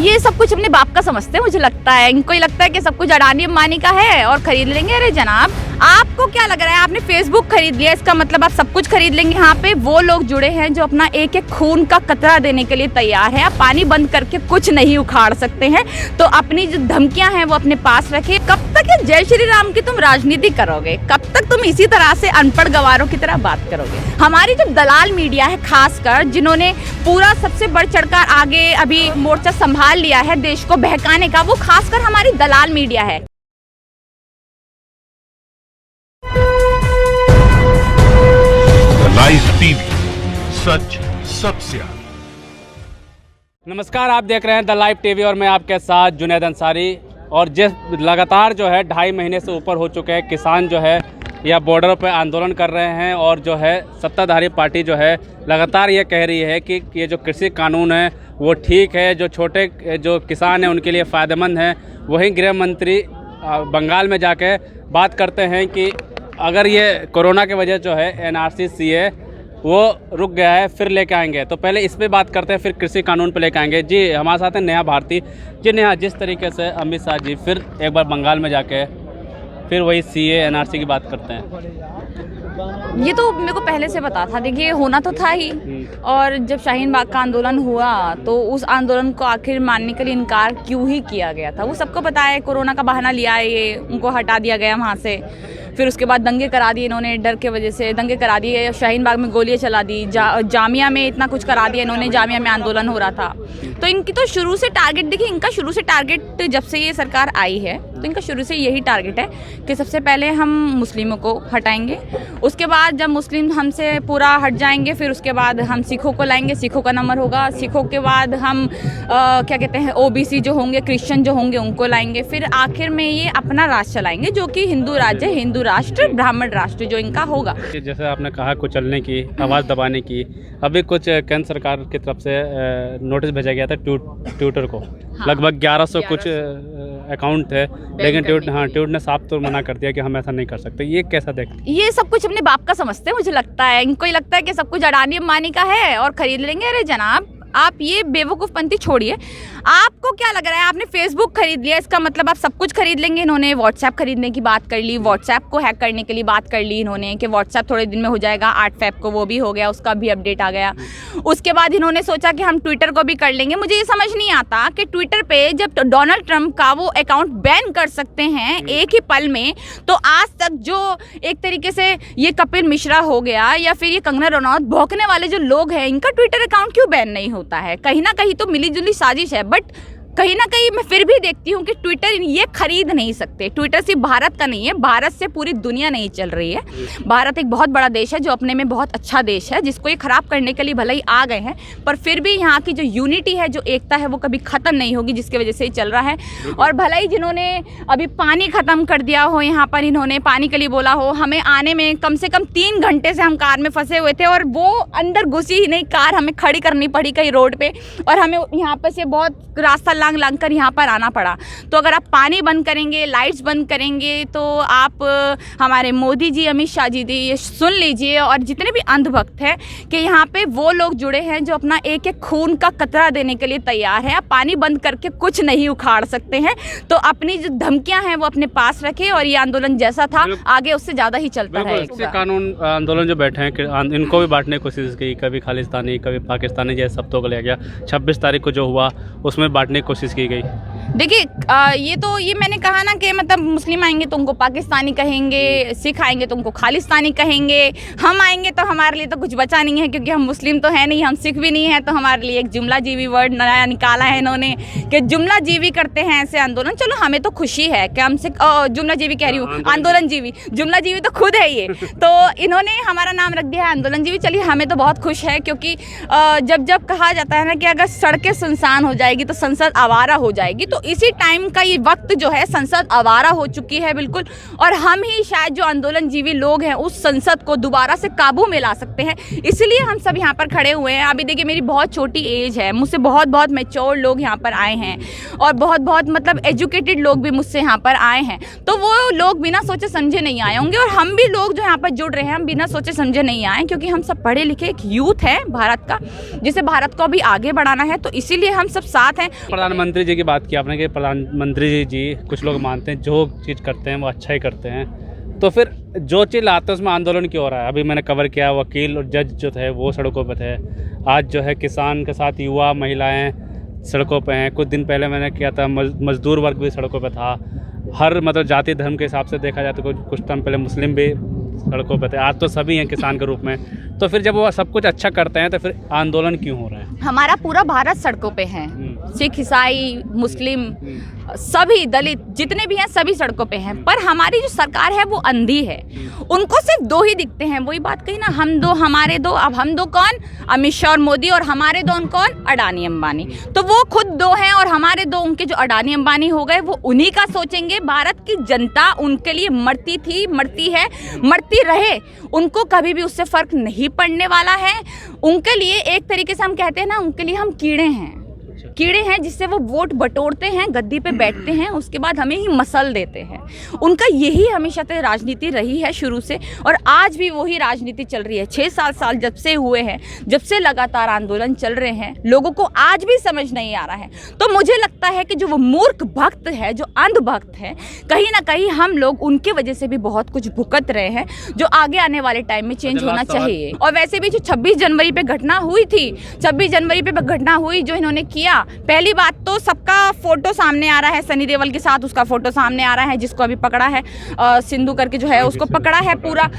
ये सब कुछ अपने बाप का समझते हैं, मुझे लगता है। इनको ही लगता है कि सब कुछ अडानी अंबानी का है और खरीद लेंगे। अरे जनाब, आपको क्या लग रहा है? आपने फेसबुक खरीद लिया, इसका मतलब आप सब कुछ खरीद लेंगे? यहाँ पे वो लोग जुड़े हैं जो अपना एक एक खून का कतरा देने के लिए तैयार है। आप पानी बंद करके कुछ नहीं उखाड़ सकते हैं, तो अपनी जो धमकियां हैं वो अपने पास रखिए। कब तक ये जय श्री राम की तुम राजनीति करोगे? कब तक तुम इसी तरह से अनपढ़ गवारों की तरह बात करोगे? हमारी जो दलाल मीडिया है, खासकर जिन्होंने पूरा सबसे बढ़ चढ़कर आगे अभी मोर्चा संभाल लिया है देश को बहकाने का, वो खासकर हमारी दलाल मीडिया है। लाइव टीवी, सच सबसे आगे। नमस्कार, आप देख रहे हैं द लाइव टीवी और मैं आपके साथ जुनैद अंसारी। और जिस लगातार जो है 2.5 महीने से ऊपर हो चुके हैं, किसान जो है या बॉर्डर पर आंदोलन कर रहे हैं और जो है सत्ताधारी पार्टी जो है लगातार ये कह रही है कि ये जो कृषि कानून है वो ठीक है, जो छोटे जो किसान हैं उनके लिए फ़ायदेमंद है। वहीं गृह मंत्री बंगाल में जाके बात करते हैं कि अगर ये कोरोना की वजह जो है NRC CA वो रुक गया है, फिर लेके आएंगे। तो पहले इस पे बात करते हैं, फिर कृषि कानून पे लेके आएंगे। जी हमारे साथ है नेहा भारती। जी नेहा, जिस तरीके से अमित शाह जी फिर एक बार बंगाल में जाके फिर वही CA NRC की बात करते हैं, ये तो मेरे को पहले से पता था। देखिए, होना तो था ही। और जब शाहीन बाग का आंदोलन हुआ तो उस आंदोलन को आखिर मानने के लिए इनकार क्यों ही किया गया था, वो सबको पता है। कोरोना का बहाना लिया है, ये उनको हटा दिया गया वहाँ से। फिर उसके बाद दंगे करा दिए इन्होंने, डर के वजह से दंगे करा दिए। शाहीन बाग में गोलियां चला दी, जामिया में इतना कुछ करा दिया इन्होंने। जामिया में आंदोलन हो रहा था, तो इनकी तो शुरू से टारगेट, देखिए इनका शुरू से टारगेट, जब से ये सरकार आई है तो इनका शुरू से यही टारगेट है कि सबसे पहले हम मुस्लिमों को हटाएंगे, उसके बाद जब मुस्लिम हमसे पूरा हट जाएंगे फिर उसके बाद हम सिखों को लाएंगे, सिखों का नंबर होगा। सिखों के बाद हम क्या कहते हैं OBC जो होंगे, क्रिश्चियन जो होंगे उनको लाएंगे। फिर आखिर में ये अपना राज चलाएंगे जो कि हिंदू राज्य, हिंदू राष्ट्र, ब्राह्मण राष्ट्र जो इनका होगा। जैसे आपने कहा कुचलने की, आवाज़ दबाने की, अभी कुछ केंद्र सरकार की तरफ से नोटिस भेजा गया था ट्विटर को। हाँ, लगभग 1100 कुछ अकाउंट थे, लेकिन ट्विटर ने साफ तौर मना कर दिया कि हम ऐसा नहीं कर सकते। ये कैसा देखते? ये सब कुछ अपने बाप का समझते हैं, मुझे लगता है। इनको ही लगता है कि सब कुछ अडानी अंबानी का है और खरीद लेंगे। अरे जनाब, आप ये बेवकूफ़पंती छोड़िए। आपको क्या लग रहा है? आपने फेसबुक खरीद लिया, इसका मतलब आप सब कुछ खरीद लेंगे? इन्होंने व्हाट्सएप खरीदने की बात कर ली, व्हाट्सएप को हैक करने के लिए बात कर ली इन्होंने कि व्हाट्सएप थोड़े दिन में हो जाएगा। 8 फ़रवरी को वो भी हो गया, उसका भी अपडेट आ गया। उसके बाद इन्होंने सोचा कि हम ट्विटर को भी कर लेंगे। मुझे ये समझ नहीं आता कि ट्विटर पे जब डोनाल्ड ट्रंप का वो अकाउंट बैन कर सकते हैं एक ही पल में, तो आज तक जो एक तरीके से ये कपिल मिश्रा हो गया या फिर ये कंगना रनौत, भौंकने वाले जो लोग हैं, इनका ट्विटर अकाउंट क्यों बैन नहीं होता है? कहीं ना कहीं तो मिलीजुली साजिश है, बट कहीं ना कहीं मैं फिर भी देखती हूँ कि ट्विटर ये खरीद नहीं सकते। ट्विटर सिर्फ भारत का नहीं है, भारत से पूरी दुनिया नहीं चल रही है। भारत एक बहुत बड़ा देश है जो अपने में बहुत अच्छा देश है, जिसको ये खराब करने के लिए भले ही आ गए हैं, पर फिर भी यहाँ की जो यूनिटी है, जो एकता है, वो कभी ख़त्म नहीं होगी, जिसकी वजह से ये चल रहा है। और भले ही जिन्होंने अभी पानी ख़त्म कर दिया हो, यहाँ पर इन्होंने पानी के लिए बोला हो, हमें आने में कम से कम 3 घंटे से हम कार में फंसे हुए थे और वो अंदर घुसी ही नहीं, कार हमें खड़ी करनी पड़ी कहीं रोड पर, और हमें यहाँ पर से बहुत रास्ता लांग कर यहाँ पर आना पड़ा। तो अगर आप पानी बंद करेंगे, लाइट्स बंद करेंगे, तो आप हमारे मोदी जी, अमित शाह जी ये सुन लीजिए, और जितने भी अंधभक्त हैं, कि यहाँ पे वो लोग जुड़े हैं जो अपना एक एक खून का कतरा देने के लिए तैयार है। आप पानी बंद करके कुछ नहीं उखाड़ सकते हैं, तो अपनी जो धमकियां हैं वो अपने पास रखें। और ये आंदोलन जैसा था आगे उससे ज़्यादा ही चलता रहेगा। कानून आंदोलन जो बैठे हैं, इनको भी बांटने की कोशिश की, कभी खालिस्तानी कभी पाकिस्तानी, जैसे शब्दों को लिया गया। 26 तारीख को जो हुआ उसमें बांटने की कोशिश की गई। देखिए, ये मैंने कहा ना कि मतलब मुस्लिम आएंगे तो उनको पाकिस्तानी कहेंगे, सिख आएंगे तो उनको खालिस्तानी कहेंगे, हम आएंगे तो हमारे लिए तो कुछ बचा नहीं है, क्योंकि हम मुस्लिम तो है नहीं, हम सिख भी नहीं है। तो हमारे लिए एक जुमला जीवी वर्ड नया निकाला है इन्होंने कि जुमला जीवी करते हैं ऐसे आंदोलन। चलो, हमें तो खुशी है कि हम सिख, जुमला जीवी कह रही हूँ, आंदोलन जीवी, जुमला जीवी तो खुद है ये। तो इन्होंने हमारा नाम रख दिया है आंदोलन जीवी। चलिए, हमें तो बहुत खुश है, क्योंकि जब कहा जाता है ना कि अगर सड़कें सुनसान हो जाएगी तो संसद आवारा हो जाएगी, तो इसी टाइम का ये वक्त जो है, संसद आवारा हो चुकी है बिल्कुल, और हम ही शायद जो आंदोलनजीवी लोग हैं उस संसद को दोबारा से काबू में ला सकते हैं। इसलिए हम सब यहाँ पर खड़े हुए हैं। अभी देखिए मेरी बहुत छोटी एज है, मुझसे बहुत मैच्योर लोग यहाँ पर आए हैं और बहुत मतलब एजुकेटेड लोग भी मुझसे यहाँ पर आए हैं। तो वो लोग बिना सोचे समझे नहीं आए होंगे, और हम भी लोग जो यहाँ पर जुड़ रहे हैं हम बिना सोचे समझे नहीं आए, क्योंकि हम सब पढ़े लिखे एक यूथ है भारत का, जिसे भारत को अभी आगे बढ़ाना है। तो इसीलिए हम सब साथ हैं। प्रधानमंत्री जी की बात की आपने कि प्रधानमंत्री जी कुछ लोग मानते हैं जो चीज़ करते हैं वो अच्छा ही करते हैं, तो फिर जो चीज़ लाते हैं उसमें आंदोलन क्यों हो रहा है? अभी मैंने कवर किया, वकील और जज जो थे वो सड़कों पर थे, आज जो है किसान के साथ युवा महिलाएं सड़कों पे हैं। कुछ दिन पहले मैंने किया था मजदूर वर्ग भी सड़कों पे था। हर मतलब जाति धर्म के हिसाब से देखा जाए तो कुछ टाइम पहले मुस्लिम भी सड़कों पे थे, आज तो सभी हैं किसान के रूप में। तो फिर जब वो सब कुछ अच्छा करते हैं तो फिर आंदोलन क्यों हो रहा है? हमारा पूरा भारत सड़कों पे है, सिख, ईसाई, मुस्लिम, सभी दलित जितने भी हैं सभी सड़कों पे हैं। पर हमारी जो सरकार है वो अंधी है, उनको सिर्फ दो ही दिखते हैं। वही बात कही ना, हम दो हमारे दो। अब हम दो कौन? अमित शाह और मोदी, और हमारे दो कौन? अडानी अंबानी। तो वो खुद दो हैं और हमारे दो उनके जो अडानी अंबानी हो गए वो उन्हीं का सोचेंगे। भारत की जनता उनके लिए मरती थी, मरती है, मरती रहे, उनको कभी भी उससे फर्क नहीं पड़ने वाला है। उनके लिए एक तरीके से हम कहते हैं ना, उनके लिए हम कीड़े हैं, कीड़े हैं जिससे वो वोट बटोरते हैं, गद्दी पे बैठते हैं, उसके बाद हमें ही मसल देते हैं। उनका यही हमेशा से राजनीति रही है शुरू से, और आज भी वही राजनीति चल रही है। 6-7 साल जब से हुए हैं, जब से लगातार आंदोलन चल रहे हैं, लोगों को आज भी समझ नहीं आ रहा है। तो मुझे लगता है कि जो वो मूर्ख भक्त है, जो अंध भक्त है, कहीं ना कहीं हम लोग उनके वजह से भी बहुत कुछ भुगत रहे हैं, जो आगे आने वाले टाइम में चेंज होना चाहिए। और वैसे भी जो 26 जनवरी पे घटना हुई थी, 26 जनवरी पे घटना हुई जो इन्होंने किया, पहली बात तो सबका फोटो सामने आ रहा है, सनी देओल के साथ उसका फोटो सामने आ रहा है, जिसको अभी पकड़ा है सिंधु करके जो है उसको पकड़ा है पूरा,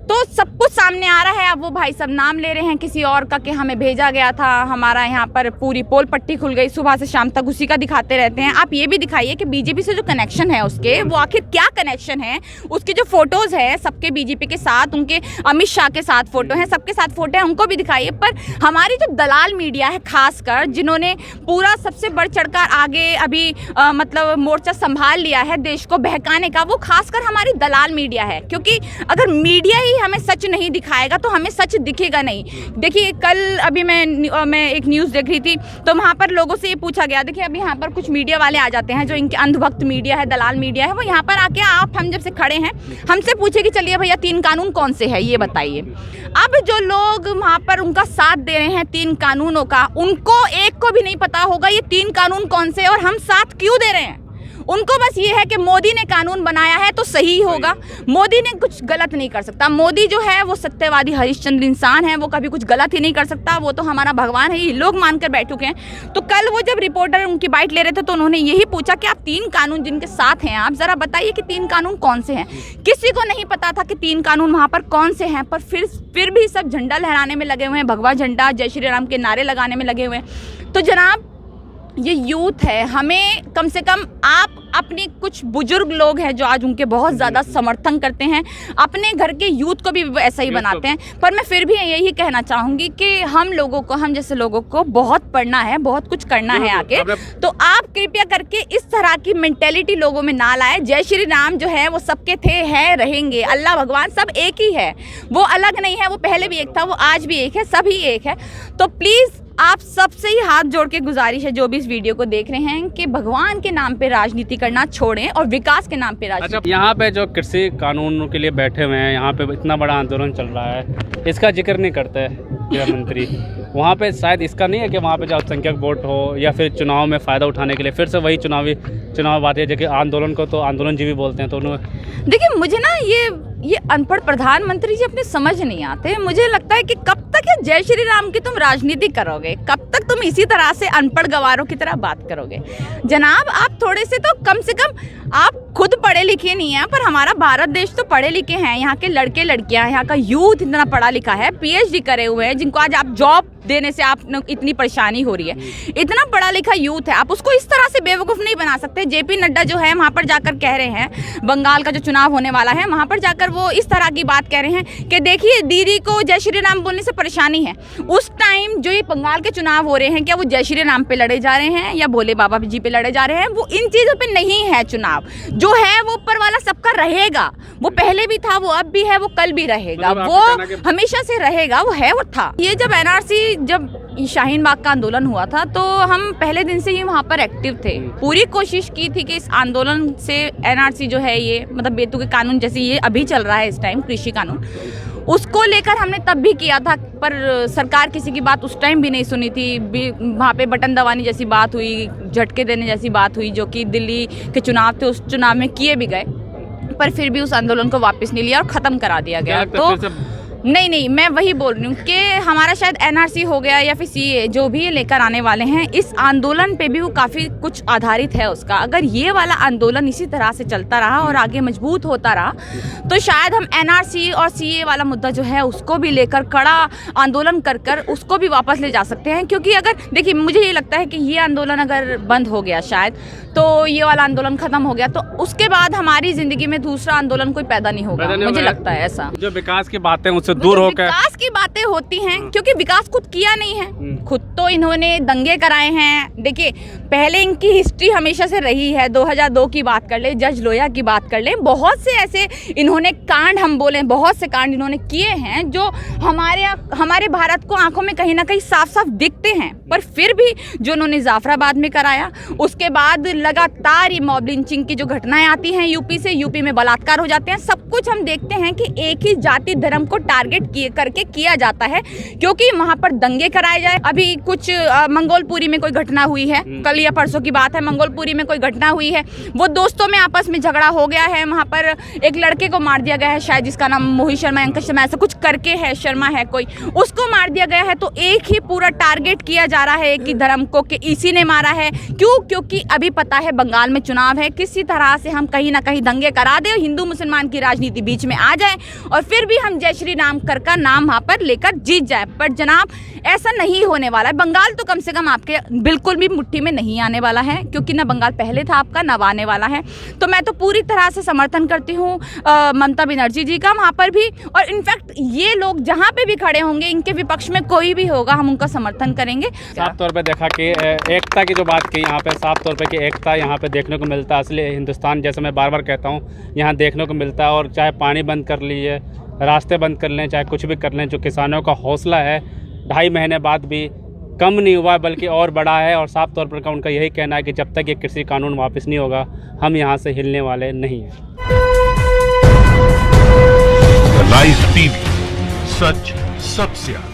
तो सब कुछ सामने आ रहा है। अब वो भाई सब नाम ले रहे हैं किसी और का कि हमें भेजा गया था, हमारा यहाँ पर पूरी पोल पट्टी खुल गई, सुबह से शाम तक उसी का दिखाते रहते हैं। आप ये भी दिखाइए कि बीजेपी से जो कनेक्शन है उसके, वो आखिर क्या कनेक्शन है। उसके जो फोटोज़ है सबके बीजेपी के साथ, उनके अमित शाह के साथ फोटो हैं, सबके साथ फोटो हैं, उनको भी दिखाइए। पर हमारी जो दलाल मीडिया है, खासकर जिन्होंने पूरा सबसे बढ़ चढ़कर आगे अभी मतलब मोर्चा संभाल लिया है देश को बहकाने का, वो खासकर हमारी दलाल मीडिया है। क्योंकि अगर मीडिया ही हमें सच नहीं दिखाएगा तो हमें सच दिखेगा नहीं। देखिए कल अभी मैं एक न्यूज़ देख रही थी, तो वहाँ पर लोगों से ये पूछा गया, देखिए अभी यहाँ पर कुछ मीडिया वाले आ जाते हैं जो इनके अंधभक्त मीडिया है, दलाल मीडिया है, वो यहाँ पर आके हम जब से खड़े हैं हमसे पूछे कि चलिए भैया 3 कानून कौन से है ये बताइए। अब जो लोग वहाँ पर उनका साथ दे रहे हैं 3 कानूनों का, उनको एक को भी नहीं पता होगा ये 3 कानून कौन से और हम साथ क्यों दे रहे हैं। उनको बस ये है कि मोदी ने कानून बनाया है तो सही होगा, मोदी ने कुछ गलत नहीं कर सकता। मोदी जो है वो सत्यवादी हरिश्चंद्र इंसान है, वो कभी कुछ गलत ही नहीं कर सकता, वो तो हमारा भगवान है, ये लोग मानकर बैठ चुके हैं। तो कल वो जब रिपोर्टर उनकी बाइट ले रहे थे तो उन्होंने यही पूछा कि आप 3 कानून जिनके साथ हैं आप ज़रा बताइए कि 3 कानून कौन से हैं। किसी को नहीं पता था कि 3 कानून वहाँ पर कौन से हैं, पर फिर भी सब झंडा लहराने में लगे हुए हैं, भगवा झंडा, जय श्री राम के नारे लगाने में लगे हुए हैं। तो जनाब ये यूथ है, हमें कम से कम आप अपने कुछ बुजुर्ग लोग हैं जो आज उनके बहुत ज़्यादा समर्थन करते हैं, अपने घर के यूथ को भी ऐसा ही बनाते हैं। पर मैं फिर भी यही कहना चाहूँगी कि हम लोगों को, हम जैसे लोगों को बहुत पढ़ना है, बहुत कुछ करना है आगे। तो आप कृपया करके इस तरह की मेंटेलिटी लोगों में ना लाए। जय श्री राम जो है वो सबके थे, हैं, रहेंगे। अल्लाह भगवान सब एक ही है, वो अलग नहीं है, वो पहले भी एक था, वो आज भी एक है, सभी एक है। तो प्लीज़ आप सबसे ही हाथ जोड़ के गुजारिश है जो भी इस वीडियो को देख रहे हैं कि भगवान के नाम पे राजनीति करना छोड़ें और विकास के नाम पे राजनीति। अच्छा, यहाँ पे जो कृषि कानून के लिए बैठे हुए हैं, यहाँ पे इतना बड़ा आंदोलन चल रहा है, इसका जिक्र नहीं करते गृह मंत्री। वहाँ पे शायद इसका नहीं है कि वहाँ पे जो अल्पसंख्यक वोट हो या फिर चुनाव में फ़ायदा उठाने के लिए फिर से वही चुनाव बात है, जो कि आंदोलन को तो आंदोलनजीवी बोलते हैं। तो उन्होंने देखिए मुझे ना ये अनपढ़ प्रधानमंत्री जी अपने समझ नहीं आते। मुझे लगता है कि कब तक ये जय श्री राम की तुम राजनीति करोगे, कब तक तुम इसी तरह से अनपढ़ गवारों की तरह बात करोगे। जनाब आप थोड़े से तो कम से कम आप खुद पढ़े लिखे नहीं है, पर हमारा भारत देश तो पढ़े लिखे हैं। यहाँ के लड़के लड़कियां, यहाँ का यूथ इतना पढ़ा लिखा है, पीएचडी करे हुए हैं, जिनको आज आप जॉब देने से आप इतनी परेशानी हो रही है। इतना पढ़ा लिखा यूथ है, आप उसको इस तरह से बेवकूफ़ नहीं बना सकते। जेपी नड्डा जो है वहाँ पर जाकर कह रहे हैं, बंगाल का जो चुनाव होने वाला है वहाँ पर जाकर वो इस तरह की बात कह रहे हैं कि देखिए दीदी को जय श्री राम बोलने से परेशानी है। उस टाइम जो ये बंगाल के चुनाव हो रहे हैं, क्या वो जय श्री राम पे लड़े जा रहे हैं या भोले बाबा जी पे लड़े जा रहे हैं? वो इन चीज़ों पे नहीं है। चुनाव जो है वो ऊपर वाला सबका रहेगा, वो पहले भी था, वो अब भी है, वो कल भी रहेगा, वो हमेशा से रहेगा, वो है, वो था। ये जब एनआरसी, जब शाहीन बाग का आंदोलन हुआ था तो हम पहले दिन से ही वहाँ पर एक्टिव थे। पूरी कोशिश की थी कि इस आंदोलन से एनआरसी जो है, ये मतलब बेतुके कानून जैसे ये अभी चल रहा है इस टाइम, कृषि कानून, उसको लेकर हमने तब भी किया था, पर सरकार किसी की बात उस टाइम भी नहीं सुनी थी। वहाँ पे बटन दबाने जैसी बात हुई, झटके देने जैसी बात हुई, जो कि दिल्ली के चुनाव थे उस चुनाव में किए भी गए, पर फिर भी उस आंदोलन को वापस नहीं लिया और ख़त्म करा दिया गया। तो नहीं, मैं वही बोल रही हूँ कि हमारा शायद एनआरसी हो गया या फिर सीए जो भी ये लेकर आने वाले हैं, इस आंदोलन पे भी वो काफ़ी कुछ आधारित है उसका। अगर ये वाला आंदोलन इसी तरह से चलता रहा और आगे मजबूत होता रहा तो शायद हम एनआरसी और सीए वाला मुद्दा जो है उसको भी लेकर कड़ा आंदोलन कर कर उसको भी वापस ले जा सकते हैं। क्योंकि अगर देखिए, मुझे ये लगता है कि ये आंदोलन अगर बंद हो गया शायद, तो ये वाला आंदोलन खत्म हो गया, तो उसके बाद हमारी ज़िंदगी में दूसरा आंदोलन कोई पैदा नहीं होगा। मुझे लगता है ऐसा। जो विकास की बातें उससे दूर होकर विकास की बातें होती हैं, क्योंकि विकास खुद किया नहीं है। खुद तो इन्होंने दंगे कराए हैं। देखिए, पहले इनकी हिस्ट्री हमेशा से रही है। 2002 की बात कर ले, जज लोहिया की बात कर ले, बहुत से ऐसे इन्होंने कांड, हम बोले बहुत से कांड इन्होंने किए हैं जो हमारे भारत को आंखों में कहीं ना कहीं साफ साफ दिखते हैं। पर फिर भी जो उन्होंने जाफराबाद में कराया, उसके बाद लगातार ये मॉब लिंचिंग की जो घटनाएं आती हैं यूपी से, यूपी में बलात्कार हो जाते हैं, सब कुछ हम देखते हैं कि एक ही जाति धर्म को टारगेट करके किया जाता है, क्योंकि वहां पर दंगे कराए जाए। अभी कुछ मंगोलपुरी में कोई घटना हुई है, कल या परसों की बात है, मंगोलपुरी में कोई घटना हुई है, वो दोस्तों में आपस में झगड़ा हो गया है, वहां पर एक लड़के को मार दिया गया है, शायद जिसका नाम मोहित शर्मा, अंकित शर्मा, ऐसा कुछ करके है, शर्मा है कोई, उसको मार दिया गया है। तो एक ही पूरा टारगेट किया जा रहा है एक ही धर्म को कि इसी ने मारा है। क्यों? क्योंकि अभी पता है बंगाल में चुनाव है, किसी तरह से हम कहीं ना कहीं दंगे करा दे, हिंदू मुसलमान की राजनीति बीच में आ जाए और फिर भी हम जय श्री राम कर का नाम वहाँ पर लेकर जीत जाए। पर जनाब, ऐसा नहीं होने वाला है। बंगाल तो कम से कम आपके बिल्कुल भी मुट्ठी में नहीं आने वाला है, क्योंकि ना बंगाल पहले था आपका, ना आने वाला है। तो मैं तो पूरी तरह से समर्थन करती हूँ ममता बनर्जी जी का वहाँ पर भी, और इनफैक्ट ये लोग जहाँ पे भी खड़े होंगे, इनके विपक्ष में कोई भी होगा, हम उनका समर्थन करेंगे। साफ तौर पे देखा कि एकता की जो बात की यहाँ पे, साफ तौर पे कि एकता यहाँ पे देखने को मिलता है। असली हिंदुस्तान, जैसे मैं बार बार कहता हूँ, यहाँ देखने को मिलता है। और चाहे पानी बंद कर लीजिए, रास्ते बंद कर लें, चाहे कुछ भी कर लें, जो किसानों का हौसला है 2.5 महीने बाद भी कम नहीं हुआ बल्कि और बढ़ा है। और साफ तौर पर का उनका यही कहना है कि जब तक ये कृषि कानून वापस नहीं होगा, हम यहाँ से हिलने वाले नहीं हैं। लाइव टीवी, सच सबसे आगे।